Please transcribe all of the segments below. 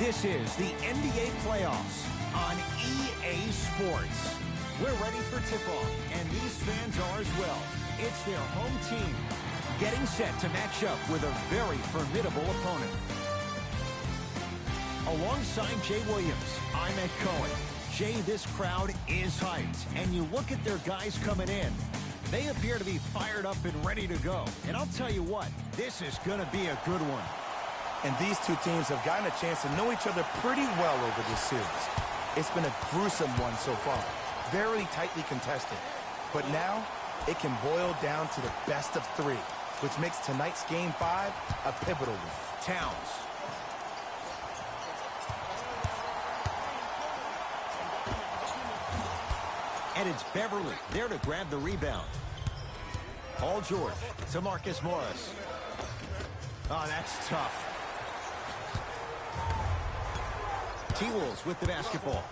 This is the NBA playoffs on EA Sports. We're ready for tip-off, and these fans are as well. It's their home team getting set to match up with a very formidable opponent. Alongside Jay Williams, I'm Ed Cohen. Jay, this crowd is hyped, and you look at their guys coming in. They appear to be fired up and ready to go. And I'll tell you what, this is going to be a good one. And these two teams have gotten a chance to know each other pretty well over this series. It's been a gruesome one so far, very tightly contested. But now, it can boil down to the best of three, which makes tonight's Game 5 a pivotal one. Towns. And it's Beverly there to grab the rebound. Paul George to Marcus Morris. Oh, that's tough. T-Wolves with the basketball.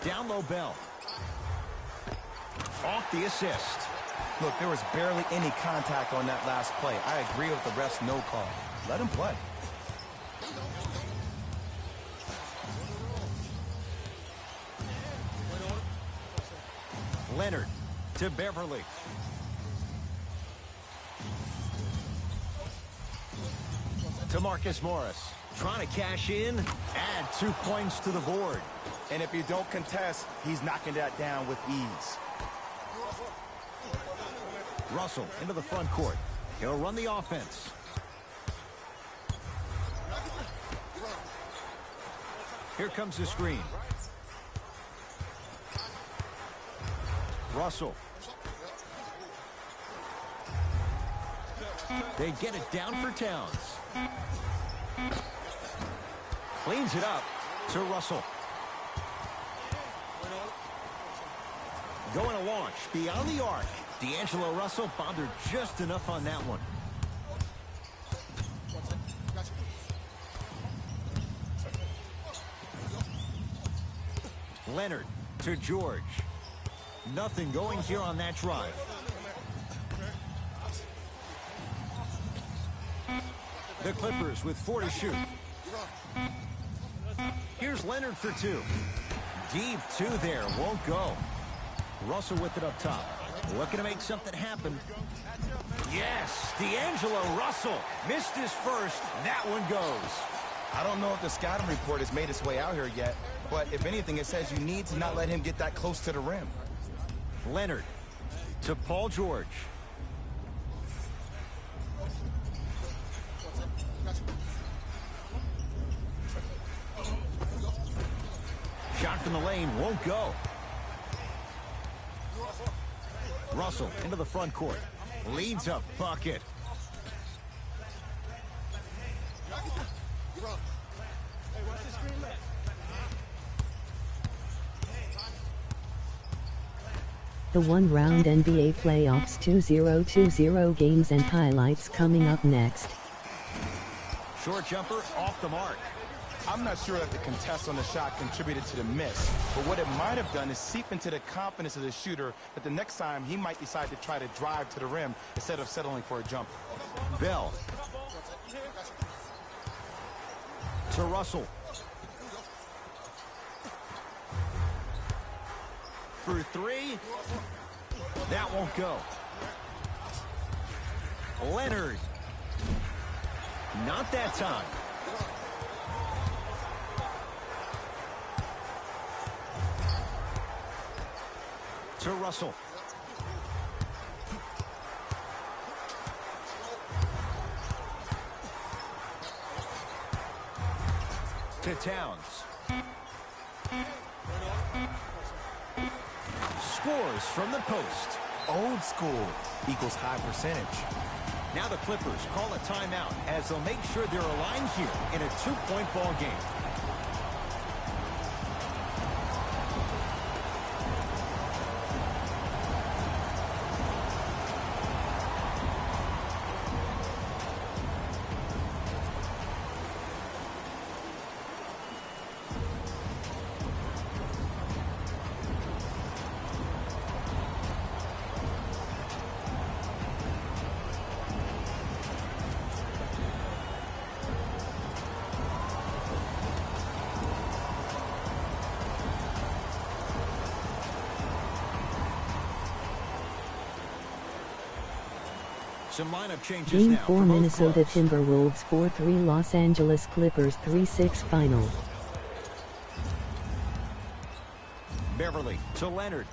Down low, Bell. Off the assist. Look, there was barely any contact on that last play. I agree with the ref's no call. Let him play. Leonard to Beverly. To Marcus Morris. Trying to cash in. Add 2 points to the board. And if you don't contest, he's knocking that down with ease. Russell into the front court. He'll run the offense. Here comes the screen. Russell. They get it down for Towns. Cleans it up to Russell. Going to launch beyond the arc. D'Angelo Russell bothered just enough on that one. Leonard to George. Nothing going here on that drive. The Clippers with 4 to shoot. Here's Leonard for 2. Deep 2 there, won't go. Russell with it up top. Looking to make something happen. Yes, D'Angelo Russell missed his first. That one goes. I don't know if the scouting report has made its way out here yet, but if anything, it says you need to not let him get that close to the rim. Leonard to Paul George. Shot from the lane won't go. Russell into the front court. Leads a bucket. The one-round NBA playoffs 2020 games and highlights coming up next. Short jumper off the mark. I'm not sure that the contest on the shot contributed to the miss, but what it might have done is seep into the confidence of the shooter that the next time he might decide to try to drive to the rim instead of settling for a jumper. Bell. To Russell. For 3. That won't go. Leonard. Not that time. To Russell. To Towns. Scores from the post. Old school equals high percentage. Now the Clippers call a timeout as they'll make sure they're aligned here in a 2-point ball game. Some lineup changes Game now 4 for both Minnesota clubs. Timberwolves 4-3 Los Angeles Clippers 3-6 final. Beverly to Leonard.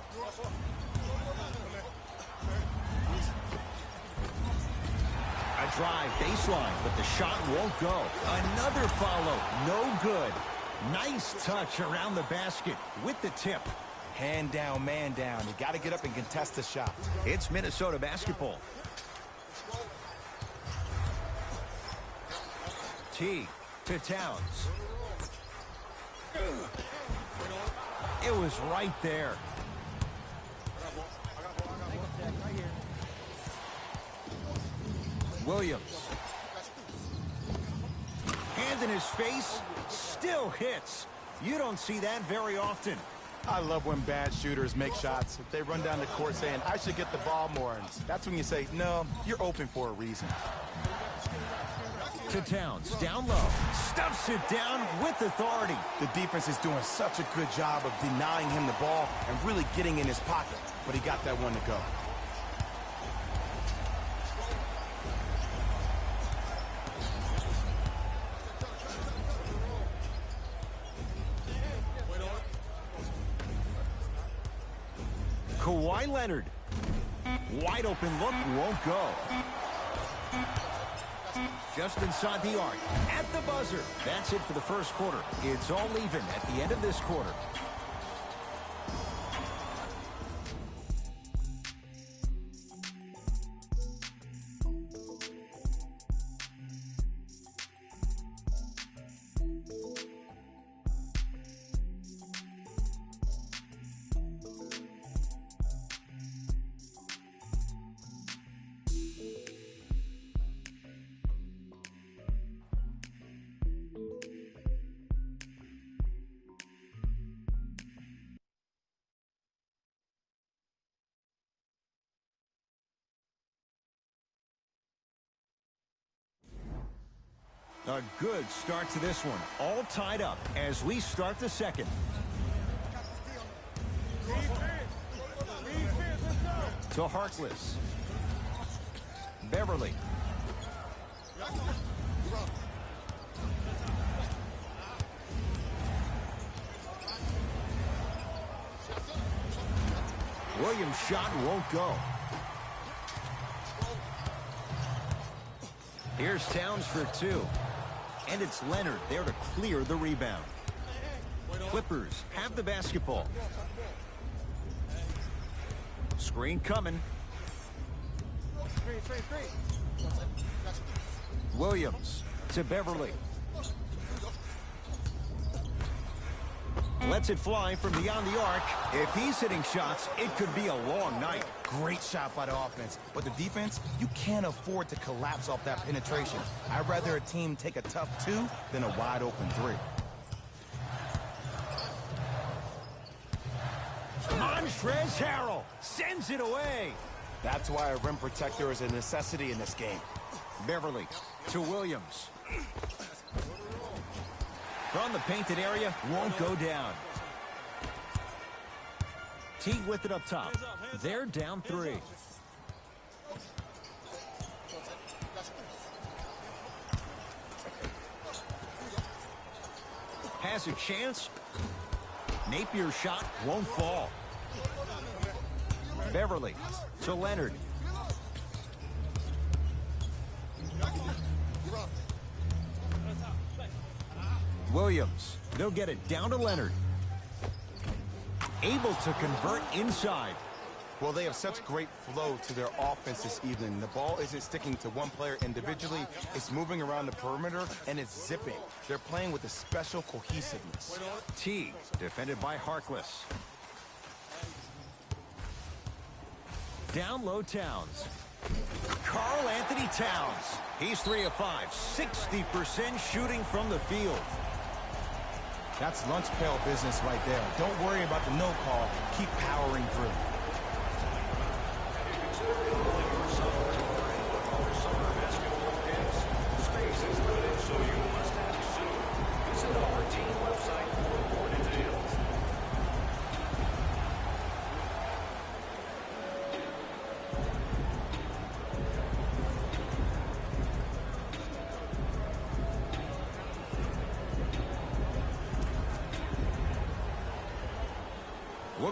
A drive baseline, but the shot won't go. Another follow, no good. Nice touch around the basket with the tip. Hand down, man down. You got to get up and contest the shot. It's Minnesota basketball. T to Towns. It was right there. Williams. Hand in his face, still hits. You don't see that very often. I love when bad shooters make shots. If they run down the court saying, I should get the ball more, and that's when you say, no, you're open for a reason. To Towns, down low. Stuffs it down with authority. The defense is doing such a good job of denying him the ball and really getting in his pocket, but he got that one to go. Kawhi Leonard. Wide open look, won't go. Just inside the arc. At the buzzer. That's it for the first quarter. It's all even at the end of this quarter. A good start to this one. All tied up as we start the second. To Harkless. Beverly. Williams' shot won't go. Here's Towns for two. And it's Leonard there to clear the rebound. Clippers have the basketball. Screen coming. Williams to Beverly. Lets it fly from beyond the arc. If he's hitting shots, it could be a long night. Great shot by the offense. But the defense, you can't afford to collapse off that penetration. I'd rather a team take a tough two than a wide open three. Montrezl Harrell sends it away. That's why a rim protector is a necessity in this game. Beverly to Williams. From the painted area, won't go down. T with it up top. They're down three. Has a chance. Napier's shot won't fall. Beverly to Leonard. Williams. They'll get it down to Leonard. Able to convert inside. Well, they have such great flow to their offense this evening. The ball isn't sticking to one player individually. It's moving around the perimeter, and it's zipping. They're playing with a special cohesiveness. T, defended by Harkless. Down low Towns. Karl Anthony Towns. He's 3 of 5, 60% shooting from the field. That's lunch pail business right there. Don't worry about the no call. Keep powering through.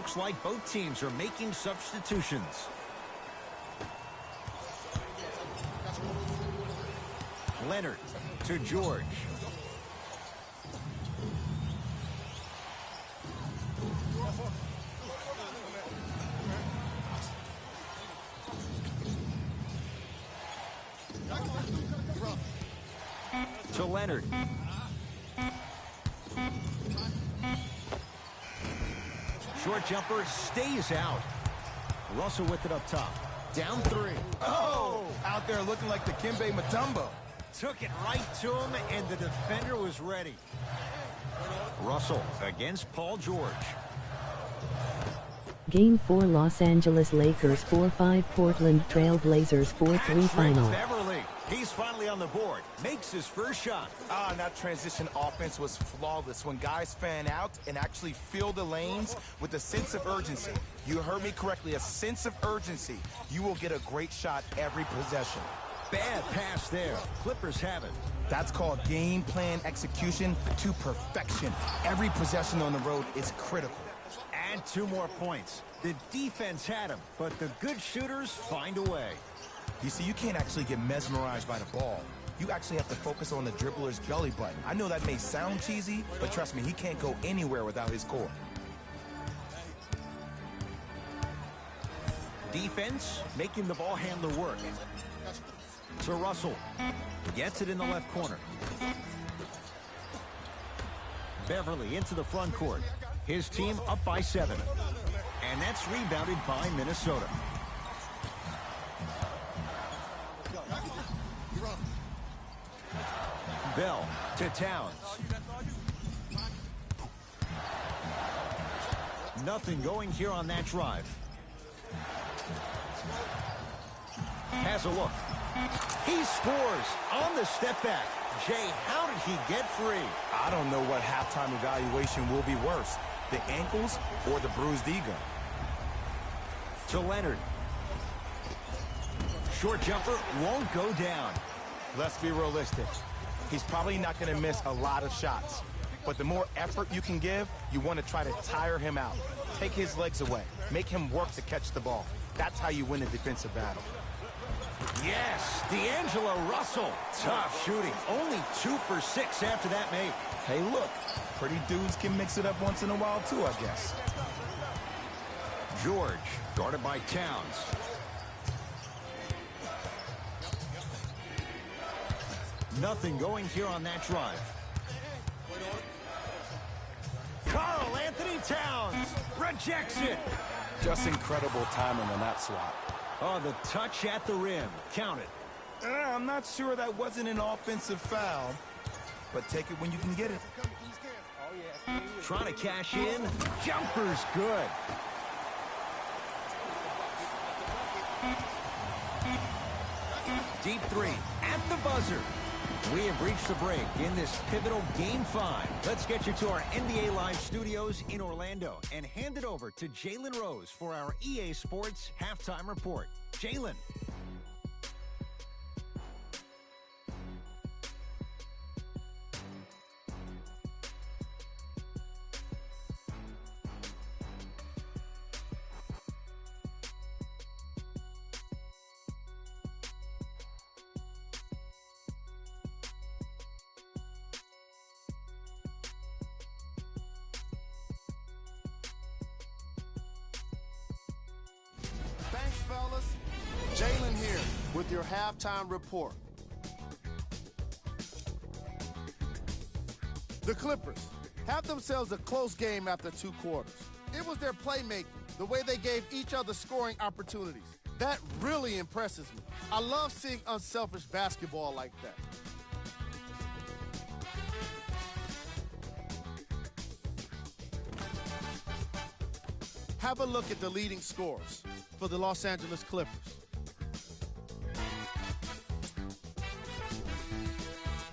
Looks like both teams are making substitutions. Leonard to George. To Leonard. Short jumper stays out. Russell with it up top. Down 3. Oh, out there looking like the Kimbe Mutombo. Took it right to him, and the defender was ready. Russell against Paul George. Game 4 Los Angeles Lakers 4-5 Portland Trail Blazers 4-3 final. Beverly, he's finally on the board. Makes his first shot. And that transition offense was flawless when guys fan out and actually fill the lanes with a sense of urgency. You heard me correctly, a sense of urgency. You will get a great shot every possession. Bad pass there. Clippers have it. That's called game plan execution to perfection. Every possession on the road is critical. And 2 more points. The defense had him, but the good shooters find a way. You see, you can't actually get mesmerized by the ball. You actually have to focus on the dribbler's belly button. I know that may sound cheesy, but trust me, he can't go anywhere without his core. Defense making the ball handler work. To Russell. Gets it in the left corner. Beverly into the front court. His team up by 7. And that's rebounded by Minnesota. Bell to Towns. Nothing going here on that drive. Has a look. He scores on the step back. Jay, how did he get free? I don't know what halftime evaluation will be worse, the ankles or the bruised ego. To Leonard. Short jumper won't go down. Let's be realistic. He's probably not going to miss a lot of shots. But the more effort you can give, you want to try to tire him out. Take his legs away. Make him work to catch the ball. That's how you win a defensive battle. Yes, D'Angelo Russell. Tough shooting. Only 2 for 6 after that make. Hey, look. Pretty dudes can mix it up once in a while, too, I guess. George, guarded by Towns. Nothing going here on that drive. Karl Anthony Towns rejects it. Just incredible timing on that swat. Oh, the touch at the rim. Count it. I'm not sure that wasn't an offensive foul, but take it when you can get it. Trying to cash in. Jumper's good. Deep 3 at the buzzer. We have reached the break in this pivotal Game 5. Let's get you to our NBA Live studios in Orlando and hand it over to Jalen Rose for our EA Sports Halftime Report. Jalen. Thanks, fellas. Jalen here with your halftime report. The Clippers have themselves a close game after 2 quarters. It was their playmaking, the way they gave each other scoring opportunities. That really impresses me. I love seeing unselfish basketball like that. Have a look at the leading scorers for the Los Angeles Clippers.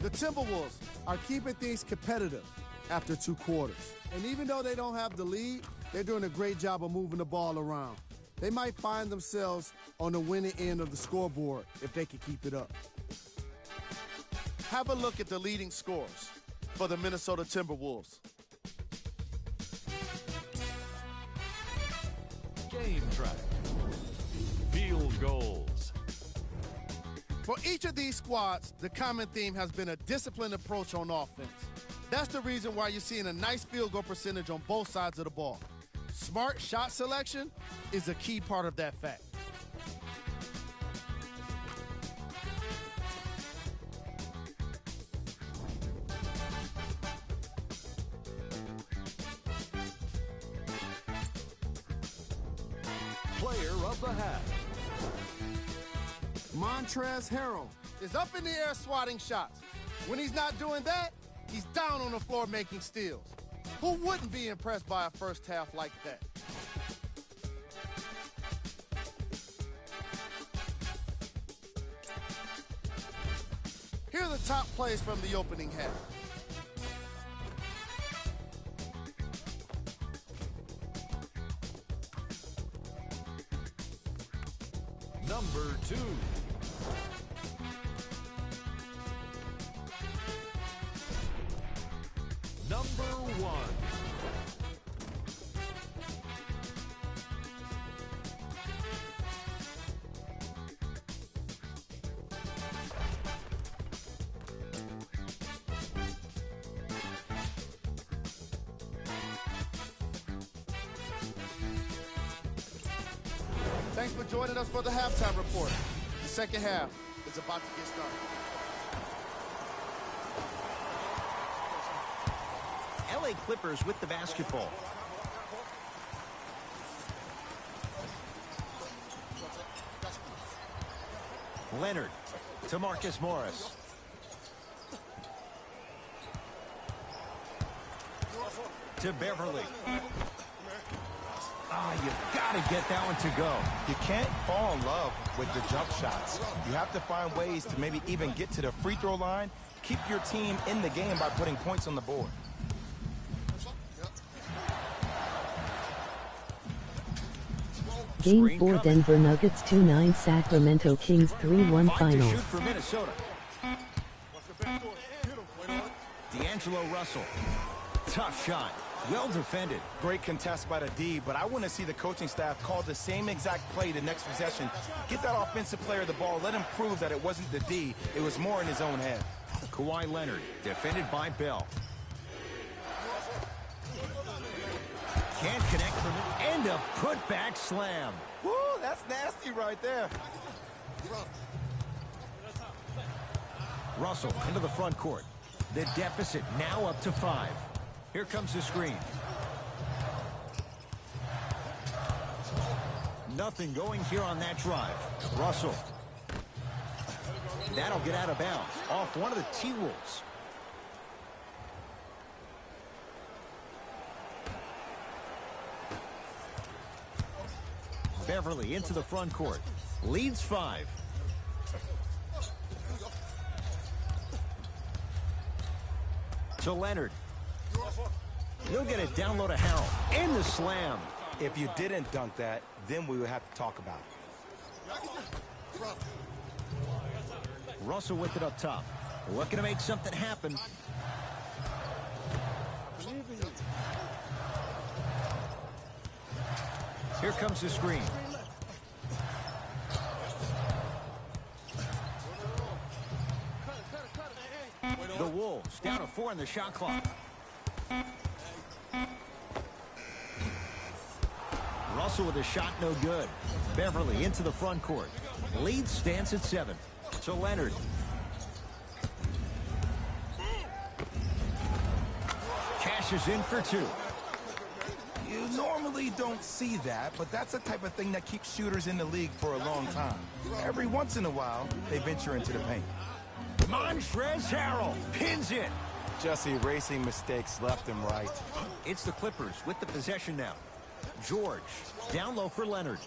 The Timberwolves are keeping things competitive after 2 quarters. And even though they don't have the lead, they're doing a great job of moving the ball around. They might find themselves on the winning end of the scoreboard if they can keep it up. Have a look at the leading scorers for the Minnesota Timberwolves. For each of these squads, the common theme has been a disciplined approach on offense. That's the reason why you're seeing a nice field goal percentage on both sides of the ball. Smart shot selection is a key part of that fact. Player of the half. Montrezl Harrell is up in the air swatting shots. When he's not doing that, he's down on the floor making steals. Who wouldn't be impressed by a first half like that? Here are the top plays from the opening half. Number 2. Number 1. Thanks for joining us for the halftime report. The second half is about to get started. LA Clippers with the basketball. Leonard to Marcus Morris. To Beverly. You've got to get that one to go. You can't fall in love with the jump shots. You have to find ways to maybe even get to the free throw line. Keep your team in the game by putting points on the board. Game 4 Denver Nuggets 2-9 Sacramento Kings 3-1 final. Shoot for Minnesota. D'Angelo Russell. Tough shot. Well defended. Great contest by the D, but I want to see the coaching staff call the same exact play the next possession. Get that offensive player the ball. Let him prove that it wasn't the D. It was more in his own head. Kawhi Leonard, defended by Bell. Can't connect from it. And a putback slam. Woo, that's nasty right there. Russell into the front court. The deficit now up to 5. Here comes the screen. Nothing going here on that drive. Russell. That'll get out of bounds. Off one of the T-Wolves. Beverly into the front court. Leads 5. To Leonard. He'll get it down low to Harrell. In the slam. If you didn't dunk that, then we would have to talk about it. Russell with it up top. Looking to make something happen. Here comes the screen. The Wolves down to 4 in the shot clock. Russell with a shot no good. Beverly into the front court. Lead stands at 7. To Leonard. Cashes in for 2. You normally don't see that, but that's the type of thing that keeps shooters in the league for a long time. Every once in a while, they venture into the paint. Montrezl Harrell pins it. Just erasing mistakes left and right. It's the Clippers with the possession now. George down low for Leonard.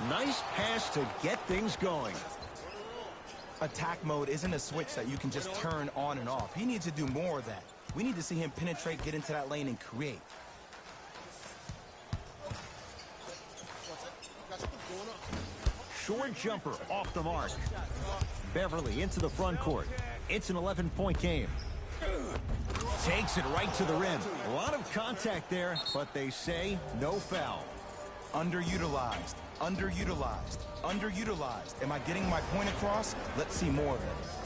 Nice pass to get things going. Attack mode isn't a switch that you can just turn on and off. He needs to do more of that. We need to see him penetrate, get into that lane, and create. Short jumper off the mark. Beverly into the front court. It's an 11-point game. Takes it right to the rim. A lot of contact there, but they say no foul. Underutilized. Underutilized. Underutilized. Am I getting my point across? Let's see more of it.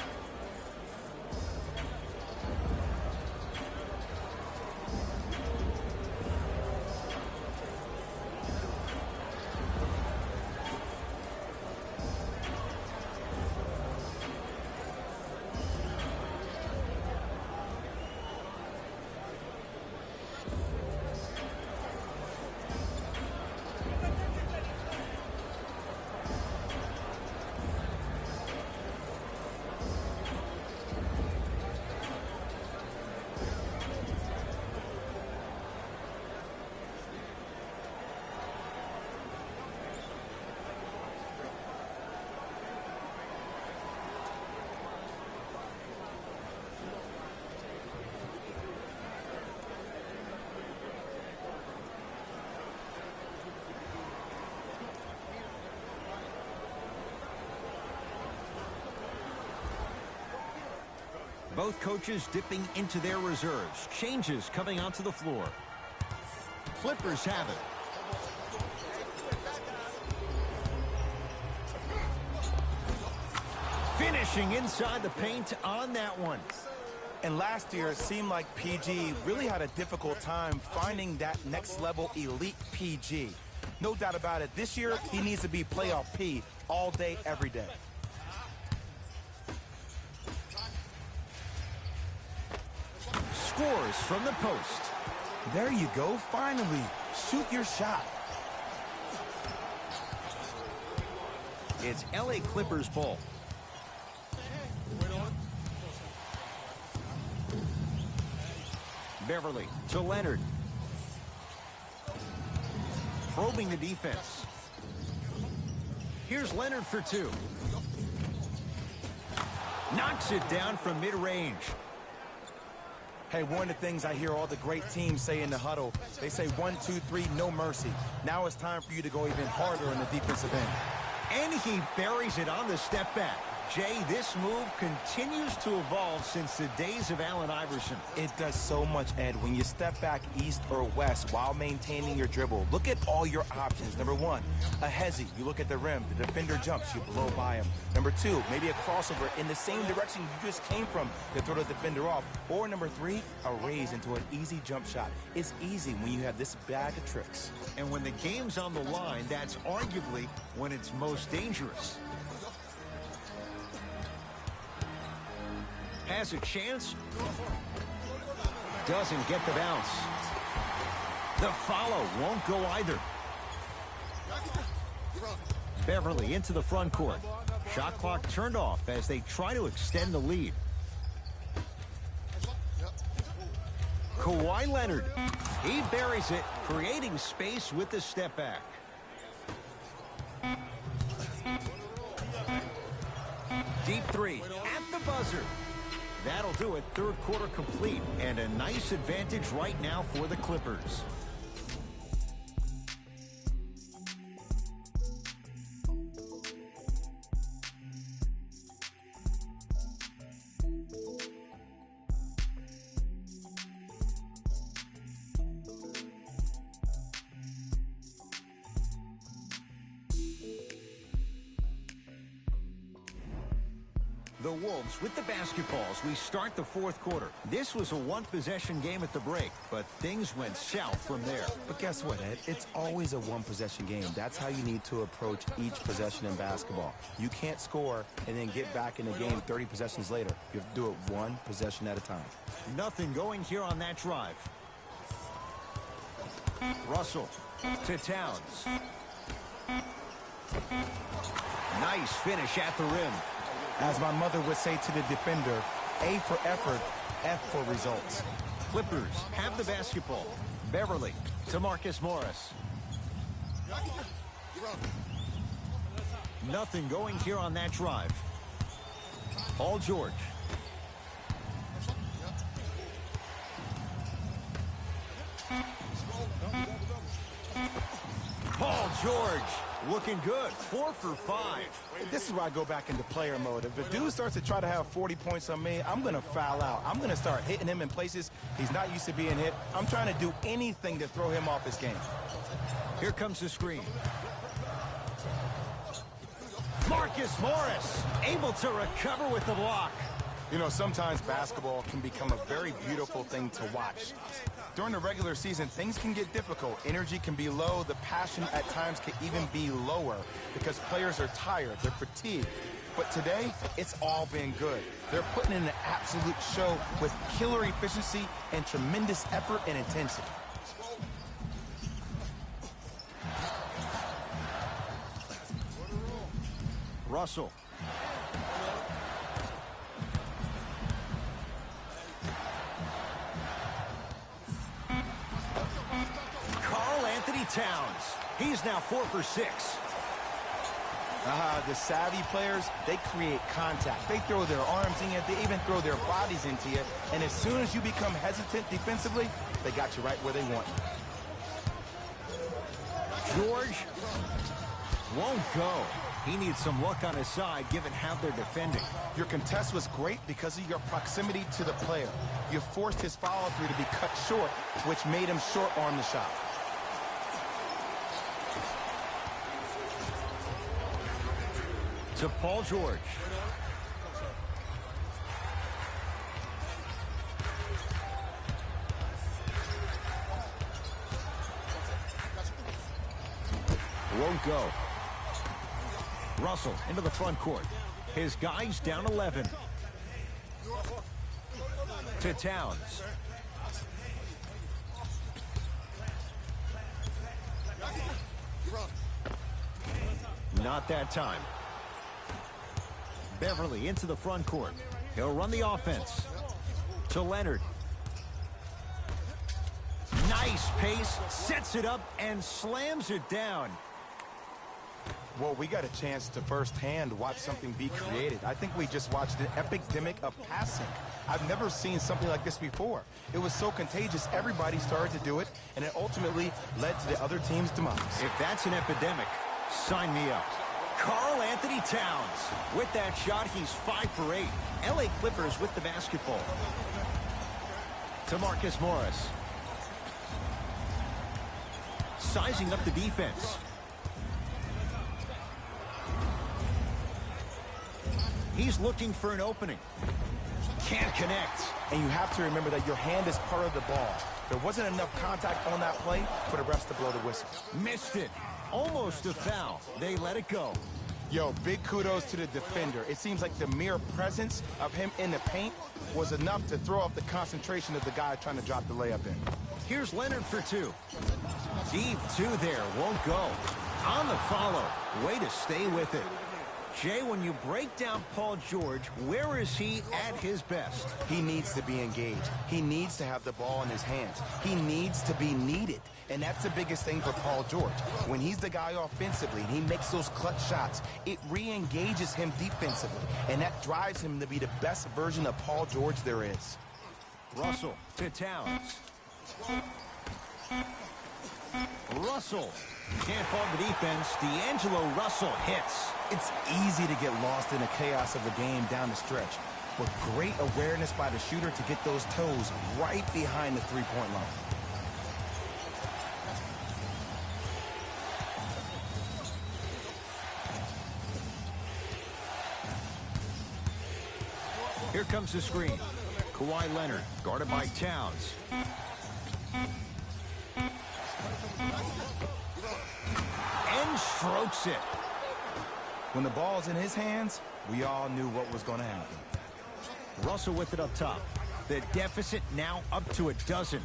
Both coaches dipping into their reserves. Changes coming onto the floor. Clippers have it. Finishing inside the paint on that one. And last year, it seemed like PG really had a difficult time finding that next level elite PG. No doubt about it. This year, he needs to be playoff P all day, every day. Scores from the post. There you go. Finally, shoot your shot. It's LA Clippers ball. Beverly to Leonard. Probing the defense. Here's Leonard for two. Knocks it down from mid-range. Hey, one of the things I hear all the great teams say in the huddle, they say 1, 2, 3, no mercy. Now it's time for you to go even harder in the defensive end. And he buries it on the step back. Jay, this move continues to evolve since the days of Allen Iverson. It does so much, Ed. When you step back east or west while maintaining your dribble, look at all your options. Number one, a hezzy. You look at the rim. The defender jumps. You blow by him. Number two, maybe a crossover in the same direction you just came from to throw the defender off. Or number three, a raise into an easy jump shot. It's easy when you have this bag of tricks. And when the game's on the line, that's arguably when it's most dangerous. Has a chance. Doesn't get the bounce. The follow won't go either. Beverly into the front court. Shot clock turned off as they try to extend the lead. Kawhi Leonard. He buries it, creating space with the step back. Deep three at the buzzer. That'll do it. Third quarter complete, and a nice advantage right now for the Clippers. The Wolves with the basketballs. We start the fourth quarter. This was a one-possession game at the break, but things went south from there. But guess what, Ed? It's always a one-possession game. That's how you need to approach each possession in basketball. You can't score and then get back in the game 30 possessions later. You have to do it one possession at a time. Nothing going here on that drive. Russell to Towns. Nice finish at the rim. As my mother would say to the defender, A for effort, F for results. Clippers have the basketball. Beverly to Marcus Morris. Nothing going here on that drive. Paul George. Paul George looking good. 4 for 5. This is where I go back into player mode. If the dude starts to try to have 40 points on me, I'm going to foul out. I'm going to start hitting him in places he's not used to being hit. I'm trying to do anything to throw him off his game. Here comes the screen. Marcus Morris able to recover with the block. You know, sometimes basketball can become a very beautiful thing to watch. During the regular season, things can get difficult. Energy can be low. The passion at times can even be lower because players are tired. They're fatigued. But today, it's all been good. They're putting in an absolute show with killer efficiency and tremendous effort and intensity. Russell. Karl-Anthony Towns. He's now 4 for 6. The savvy players, they create contact. They throw their arms in you. They even throw their bodies into you. And as soon as you become hesitant defensively, they got you right where they want you. George won't go. He needs some luck on his side given how they're defending. Your contest was great because of your proximity to the player. You forced his follow-through to be cut short, which made him short-arm the shot. To Paul George. Won't go. Russell into the front court. His guys down 11. To Towns. Not that time. Beverly into the front court. He'll run the offense. To Leonard. Nice pace. Sets it up and slams it down. Well, we got a chance to firsthand watch something be created. I think we just watched an epidemic of passing. I've never seen something like this before. It was so contagious, everybody started to do it, and it ultimately led to the other team's demise. If that's an epidemic, sign me up. Karl-Anthony Towns. With that shot, he's 5 for 8. LA Clippers with the basketball. To Marcus Morris. Sizing up the defense. He's looking for an opening. Can't connect. And you have to remember that your hand is part of the ball. There wasn't enough contact on that play for the refs to blow the whistle. Missed it. Almost a foul. They let it go. Yo, big kudos to the defender. It seems like the mere presence of him in the paint was enough to throw off the concentration of the guy trying to drop the layup in. Here's Leonard for 2. Deep 2 there. Won't go. On the follow. Way to stay with it. Jay, when you break down Paul George, where is he at his best? He needs to be engaged. He needs to have the ball in his hands. He needs to be needed. And that's the biggest thing for Paul George. When he's the guy offensively and he makes those clutch shots, it re-engages him defensively. And that drives him to be the best version of Paul George there is. Russell to Towns. Russell. Can't fault the defense. D'Angelo Russell hits. It's easy to get lost in the chaos of the game down the stretch. But great awareness by the shooter to get those toes right behind the three-point line. Here comes the screen. Kawhi Leonard, guarded by Towns. And strokes it. When the ball's in his hands, we all knew what was going to happen. Russell with it up top. The deficit now up to 12.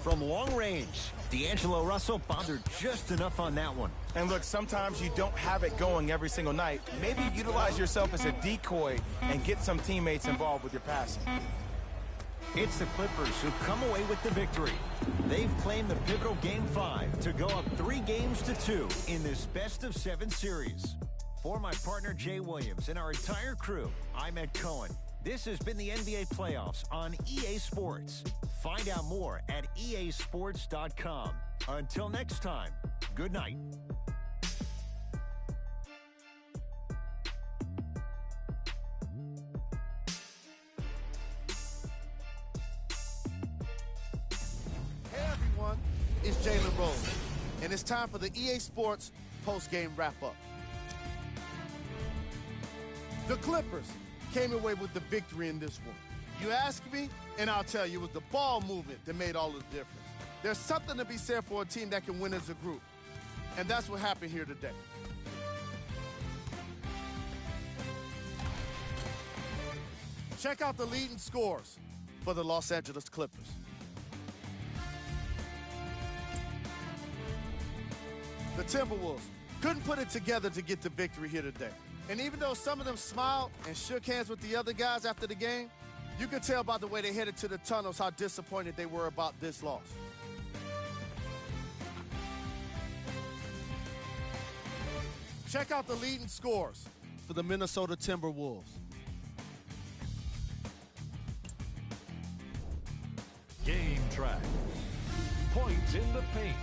From long range, D'Angelo Russell bothered just enough on that one. And look, sometimes you don't have it going every single night. Maybe utilize yourself as a decoy and get some teammates involved with your passing. It's the Clippers who come away with the victory. They've claimed the pivotal Game 5 to go up 3-2 in this best-of-7 series. For my partner Jay Williams and our entire crew, I'm Ed Cohen. This has been the NBA Playoffs on EA Sports. Find out more at easports.com. Until next time, good night. Hey everyone, it's Jalen Rose, and it's time for the EA Sports post-game wrap-up. The Clippers came away with the victory in this one. You ask me, and I'll tell you, it was the ball movement that made all the difference. There's something to be said for a team that can win as a group, and that's what happened here today. Check out the leading scores for the Los Angeles Clippers. The Timberwolves couldn't put it together to get the victory here today. And even though some of them smiled and shook hands with the other guys after the game, you could tell by the way they headed to the tunnels how disappointed they were about this loss. Check out the leading scores for the Minnesota Timberwolves. Game track. Points in the paint.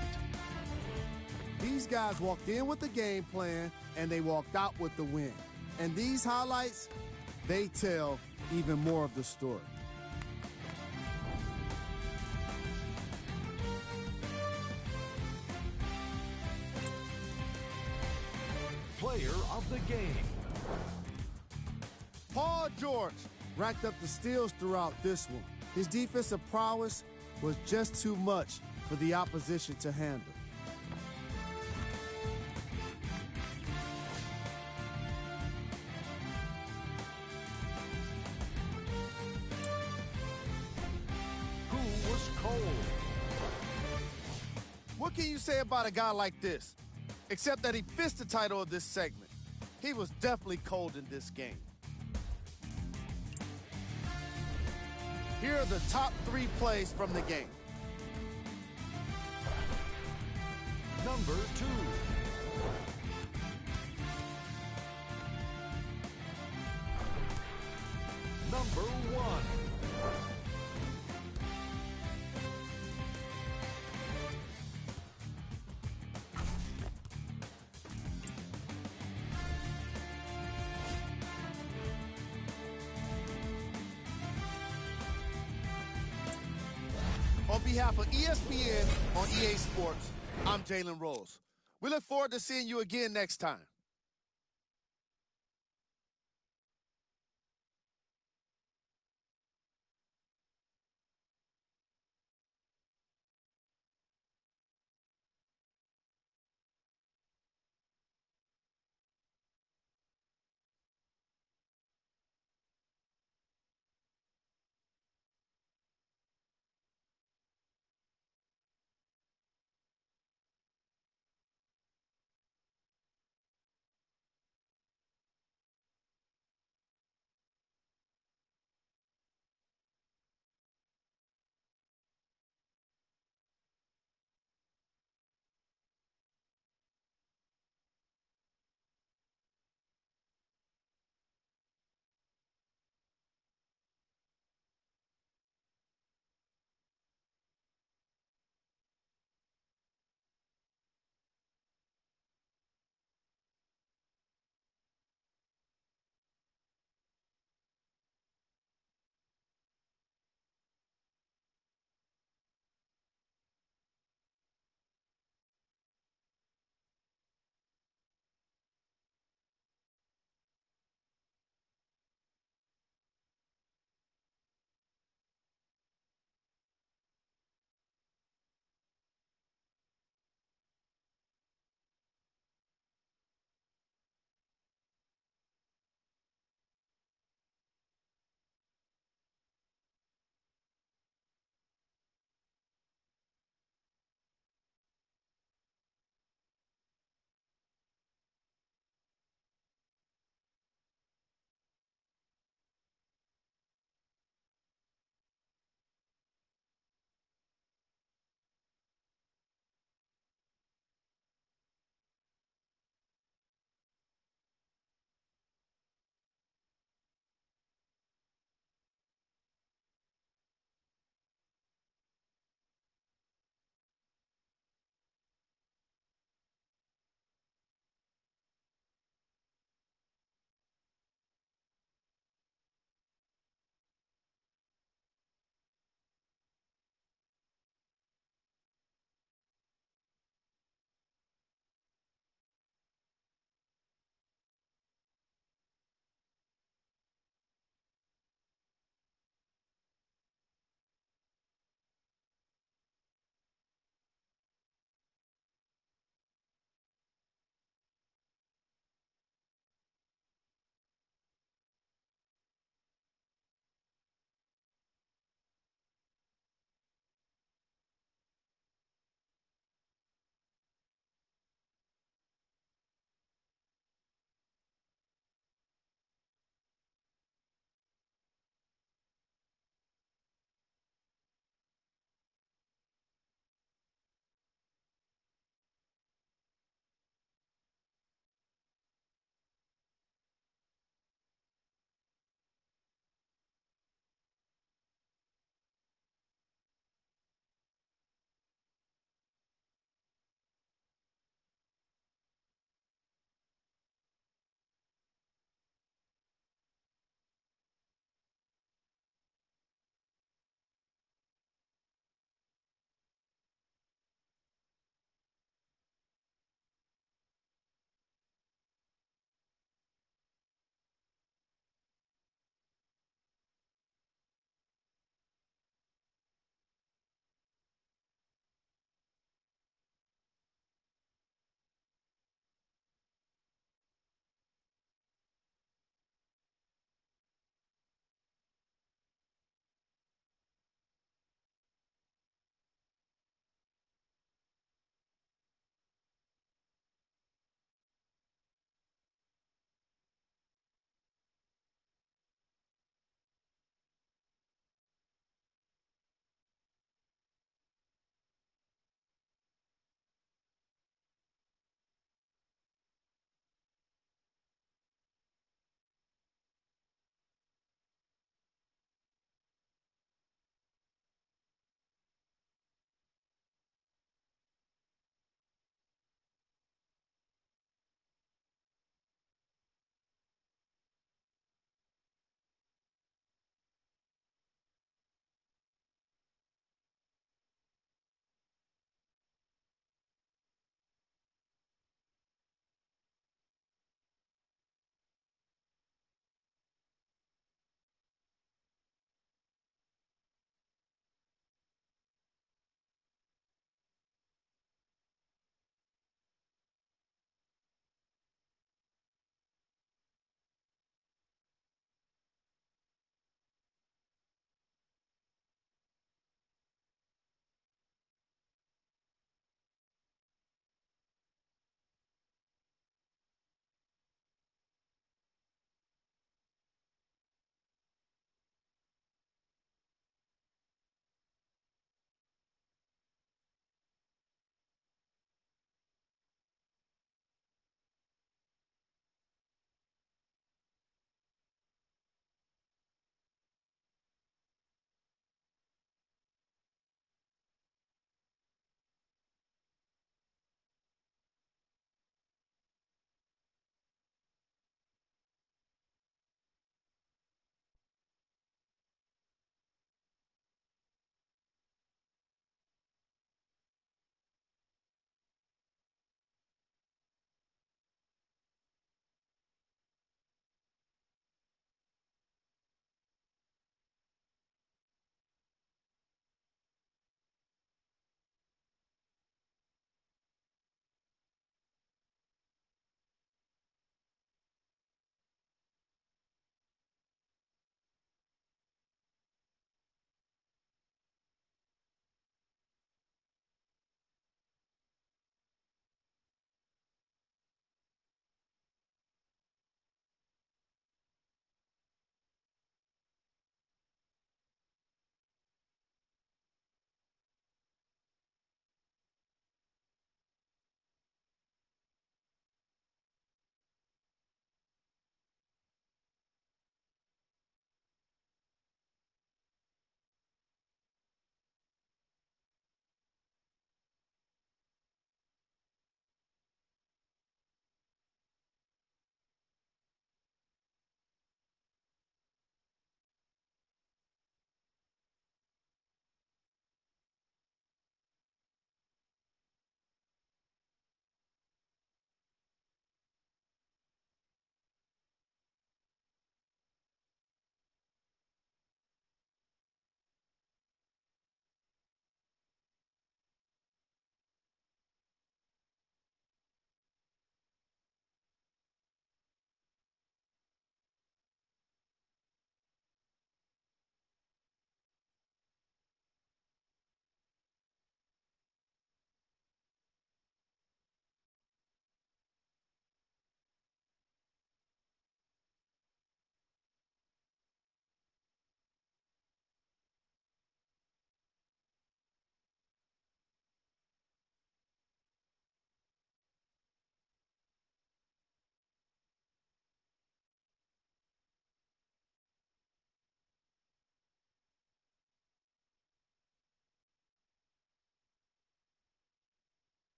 These guys walked in with the game plan, and they walked out with the win. And these highlights, they tell even more of the story. Player of the game. Paul George racked up the steals throughout this one. His defensive prowess was just too much for the opposition to handle. Who was cold? What can you say about a guy like this? Except that he fits the title of this segment. He was definitely cold in this game. Here are the top 3 plays from the game. Number 2. Number 1. On behalf of ESPN on EA Sports, I'm Jalen Rose. We look forward to seeing you again next time.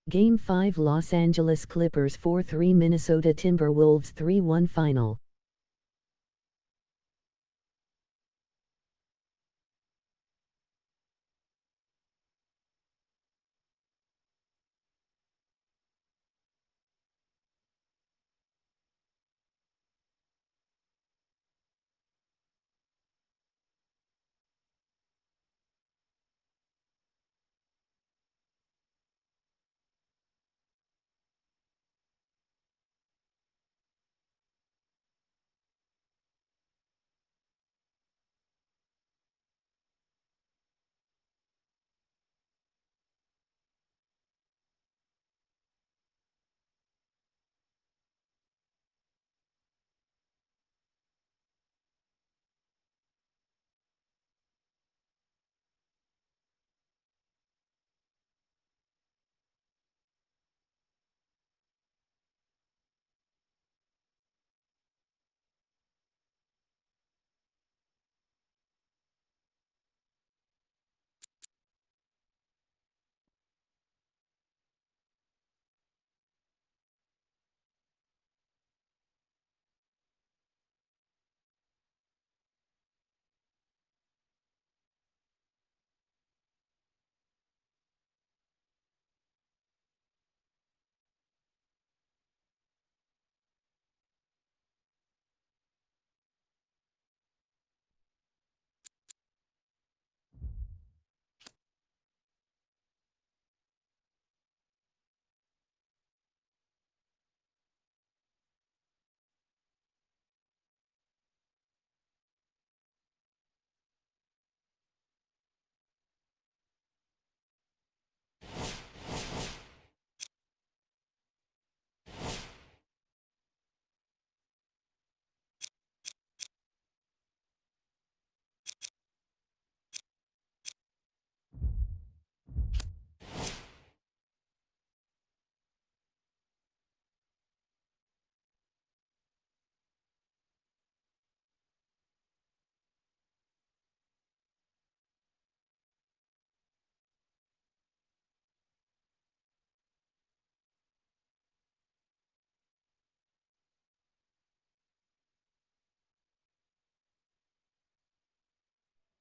Game 5 Los Angeles Clippers 4-3 Minnesota Timberwolves 3-1 final.